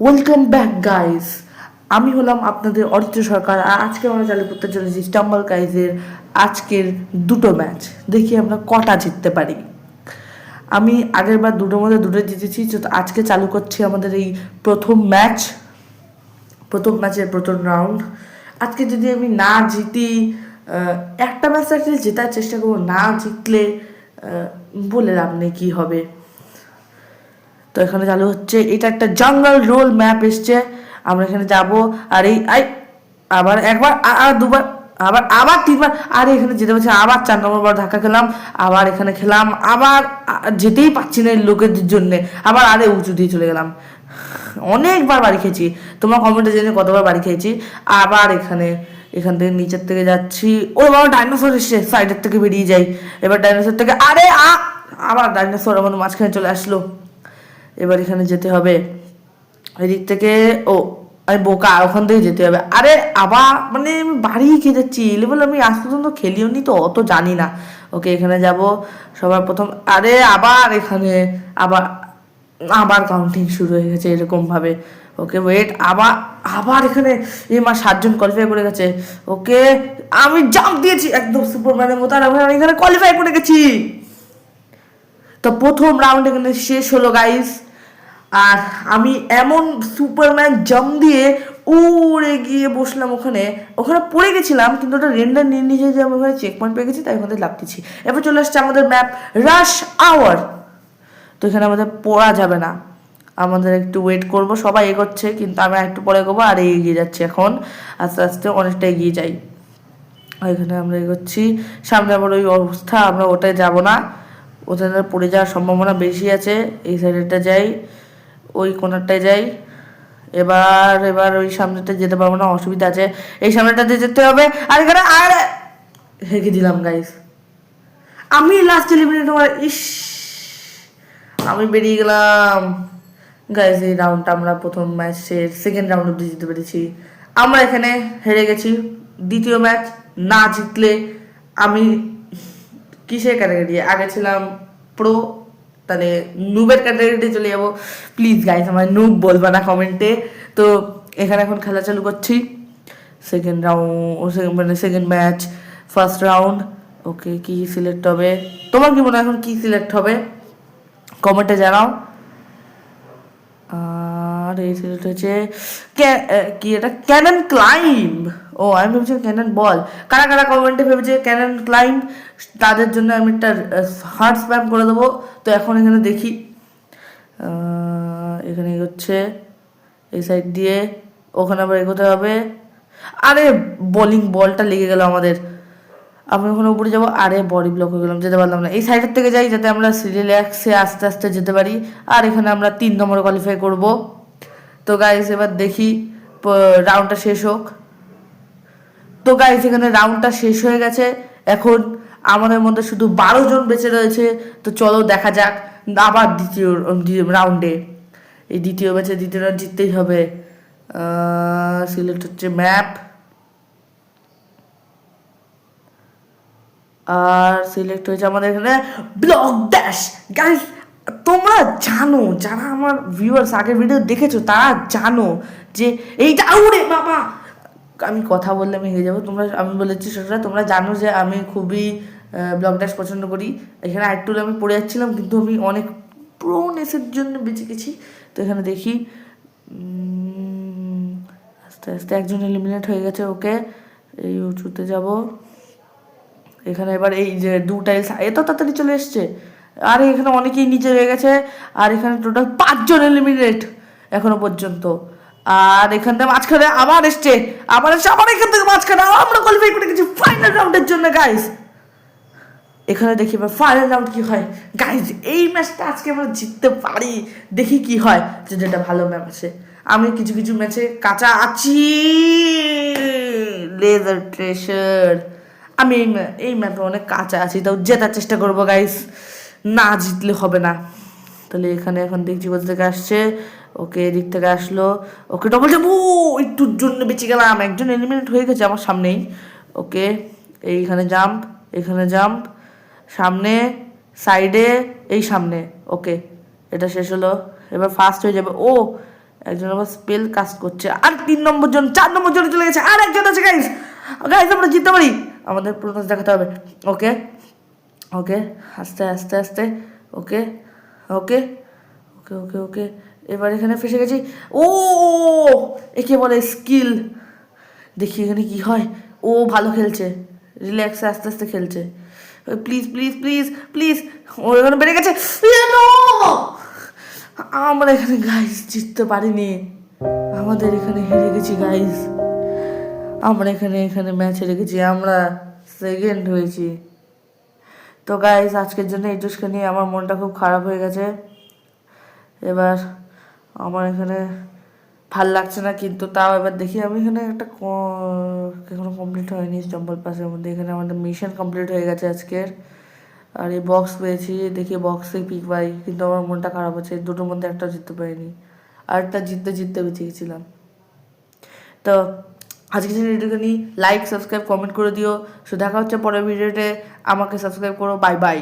Welcome back guys. আমি হলাম আপনাদের অরিত্র সরকার, আর আজকে আমরা চালু করতে চলেছি স্টাম্বল গাইজের আজকের দুটো ম্যাচ। দেখি আমরা কটা জিততে পারি। আমি আগের বার দুটোর মধ্যে দুটো জিতেছি, তো আজকে চালু করছি আমাদের এই প্রথম ম্যাচের প্রথম রাউন্ড। আজকে যদি আমি না জিতি, একটা ম্যাচ আসলে জেতার চেষ্টা করবো, না জিতলে বলে লাভ নেই কী হবে। তো এখানে চালু হচ্ছে, এটা একটা জঙ্গল রোল ম্যাপ এসছে, আমরা এখানে যাব। আর এই আবার একবার আর দুবার আবার তিনবার, আর এখানে যেতে পারছি, আবার 4 নম্বর বার ধাক্কা খেলাম, আবার এখানে খেলাম, আবার যেতেই পারছি না এই লোকের জন্যে, আবার আরে উঁচু দিয়ে চলে গেলাম। অনেকবার বাড়ি খেয়েছি, তোমার কমেন্টে জেনে কতবার বাড়ি খেয়েছি। আবার এখান থেকে নিচের থেকে যাচ্ছি, ওই বাবা ডাইনোসর এসছে, সাইডের থেকে বেরিয়ে যাই। এবার ডাইনোসর থেকে আবার ডাইনোসর আমাদের মাঝখানে চলে আসলো। এবার এখানে যেতে হবে এদিক থেকে, আমি বোকা, ওখান থেকে যেতে হবে। আরে আবার মানে আমি বাড়ি খেয়ে যাচ্ছি, লেভেল আমি আজ পর্যন্ত খেলিও নি, তো অত জানি না। ওকে, এখানে যাব সবার প্রথম। আরে আবার এখানে আবার কাউন্টিং শুরু হয়ে গেছে এরকমভাবে। ওকে ওয়েট, আবার এখানে 7 জন কোয়ালিফাই করে গেছে। ওকে, আমি জাম্প দিয়েছি একদম সুপারম্যানের মতো, আর আমি এখানে কোয়ালিফাই করে গেছি। তো প্রথম রাউন্ড এখানে শেষ হলো গাইস, আর আমি এমন সুপারম্যান জাম্প দিয়ে উড়ে গিয়ে বসলাম ওখানে পড়ে গেছিলাম, কিন্তু ওটা রেন্ডার নিয়ে নিয়েছে যে আমি ওখানে চেক পয়েন্ট পেয়ে গেছি, তাই ওখান থেকে লাভ দিচ্ছি। এবার চলে আসছে আমাদের ম্যাপ রাশ আওয়ার। তো এখানে আমাদের পড়া যাবে না, আমাদের একটু ওয়েট করব, সবাই এগোচ্ছে কিন্তু আমি একটু পরে এগোবো, আর এগিয়ে যাচ্ছি এখন আস্তে আস্তে, অনেকটা এগিয়ে যাই। এখানে আমরা এগোচ্ছি, সামনে আবার ওই অবস্থা, আমরা ওটায় যাব না, ওখানে পড়ে যাওয়ার সম্ভাবনা বেশি আছে। এই সাইডেটা যাই, ওই কোনারটায় যাই। এবার ওই সামনেটা যেতে পারবো না, অসুবিধা আছে, এই সামনেটাতে যেতে হবে। আর এখানে হেগে দিলাম গাইস, আমি লাস্ট এলিমিনেট হওয়ার, আমি বেরিয়ে গেলাম গাইস। এই রাউন্ডটা আমরা প্রথম ম্যাচের সেকেন্ড রাউন্ড অব্দি জিতে পেরেছি, আমরা এখানে হেরে গেছি। দ্বিতীয় ম্যাচ না জিতলে আমি কিসের ক্যাটাগরি, আগে ছিলাম প্রো, তাহলে নুবের ক্যাটাগরিতে চলে যাবো। প্লিজ গাইস আমার নুব বলবা না কমেন্টে। তো এখানে এখন খেলা চালু করছি, সেকেন্ড রাউন্ড মানে সেকেন্ড ম্যাচ ফার্স্ট রাউন্ড। ওকে, কি সিলেক্ট হবে, তোমার কি মনে হয় এখন কি সিলেক্ট হবে কমেন্টে জানাও। আর এই সিলেক্ট হয়েছে কি, এটা ক্যানন ক্লাইম্ব। আমি ভেবেছি ক্যানন বল। কারা কারা কমেন্টে ভেবেছে ক্যানন ক্লাইম্ব, তাদের জন্য আমি একটা হার্ট স্প্যাম করে দেবো। তো এখন এখানে দেখি, এখানে এগোচ্ছে এই সাইড দিয়ে, ওখানে আবার এগোতে হবে। আরে বলটা লেগে গেল আমাদের, আমি ওখানে উপরে যাবো, আরে বডি ব্লক হয়ে গেলাম, যেতে পারলাম না। এই সাইডের থেকে যাই যাতে আমরা রিল্যাক্সে আস্তে আস্তে যেতে পারি। আর এখানে আমরা 3 নম্বরে কোয়ালিফাই করব। তো গাইস এবার দেখি রাউন্ডটা শেষ হোক। তো গাইস এখানে রাউন্ডটা শেষ হয়ে গেছে, এখন আমাদের মধ্যে শুধু 12 জন বেঁচে রয়েছে। তো চলো দেখা যাক আবার দ্বিতীয় রাউন্ডে, এই দ্বিতীয় ম্যাচে দ্বিতীয় রাউন্ড জিততেই হবে। সিলেক্ট হচ্ছে ম্যাপ, আর সিলেক্ট হয়েছে আমাদের এখানে ব্লক ড্যাশ। গাইস তোমরা জানো, যারা আমার ভিউয়ার্স আগের ভিডিও দেখেছো তারা জানো যে এইটা উড়ে বাবা, আমি কথা বললে আমি হয়ে যাবো। আমি বলেছি সেটা তোমরা জানো যে আমি খুবই ব্লক ড্যাশ পছন্দ করি। এখানে আরেকটু আমি পড়ে যাচ্ছিলাম, কিন্তু আমি অনেক প্রোনেসের জন্য বেঁচে গেছি। তো এখানে দেখি আস্তে আস্তে একজন এলিমিনেট হয়ে গেছে। ওকে, এই উঁচুতে যাব। এখানে এবার এই যে 2 টাইলস এত তাড়াতাড়ি চলে এসছে, আর এখানে অনেকেই নিচে রয়ে গেছে। আর এখানে টোটাল 5 জন এলিমিনেট এখনো পর্যন্ত। আর এখান থেকে মাঝখানে আবার এসছে, আবার এখান থেকে মাঝখানে আমরা কোয়ালিফাই করে গেছি ফাইনাল রাউন্ডের জন্য গাইস। এখানে দেখি এবার ফাইনাল রাউন্ড কি হয় গাইস। এই ম্যাচটা আজকে আমরা জিততে পারি, দেখি কি হয়, যেটা ভালো ম্যাচ আছে। আমি কিছু কিছু ম্যাচে কাঁচা আছি, লেজার ট্রেশার। আমি এই ম্যাপে অনেক কাঁচা আছি, তাও জেতার চেষ্টা করবো গাইস, না জিতলে হবে না। তাহলে এখানে এখন দেখছি কোথা থেকে আসছে। ওকে, এদিক থেকে আসলো। ওকে ডবল জাম্প, একটুর জন্য বেঁচে গেলাম, একজন এলিমিনেট হয়ে গেছে আমার সামনেই। ওকে, এইখানে জাম্প, এখানে জাম্প, সামনে সাইডে, এই সামনে। ওকে, এটা শেষ হলো, এবার ফার্স্ট হয়ে যাবে। একজন আবার স্পেল কাস্ট করছে, আর 3 নম্বর জন 4 নম্বর জন চলে গেছে, আর একজন আছে গাইস। গাইস আমরা জিততে পারি, আমাদের প্রোগ্রেস দেখাতে হবে। ওকে ওকে, আস্তে আস্তে আস্তে, ওকে ওকে ওকে ওকে ওকে, এবার এখানে ফেসে গেছি। ও একে বলে স্কিল, দেখি এখানে কি হয়। ও ভালো খেলছে, রিল্যাক্সে আস্তে আস্তে খেলছে। প্লিজ প্লিজ প্লিজ প্লিজ, ও এখানে বেড়ে গেছে। আমরা এখানে গাইস জিততে পারিনি, আমাদের এখানে হেরে গেছি গাইস। আমরা এখানে ম্যাচ হেরে গেছি, আমরা সেকেন্ড হয়েছি। তো গাইস আজকের জন্য এইটুখানি, আমার মনটা খুব খারাপ হয়ে গেছে। এবার আমার এখানে ভাল লাগছে না, কিন্তু তাও এবার দেখি। আমি এখানে একটা এখনো কমপ্লিট হয়নি স্টম্বল পাসের মধ্যে, এখানে আমাদের মিশন কমপ্লিট হয়ে গেছে আজকের। আর এই বক্স পেয়েছি, দেখি বক্সে পিক পাই, কিন্তু আমার মনটা খারাপ হচ্ছে, এই দুটোর মধ্যে একটা জিততে পারিনি, আরেকটা জিততে বেঁচে গেছিলাম। তো আজকের জন্য এটুখানি, লাইক সাবস্ক্রাইব কমেন্ট করে দিও। সো দেখা হচ্ছে পরের ভিডিওতে, আমাকে সাবস্ক্রাইব করো, বাই বাই।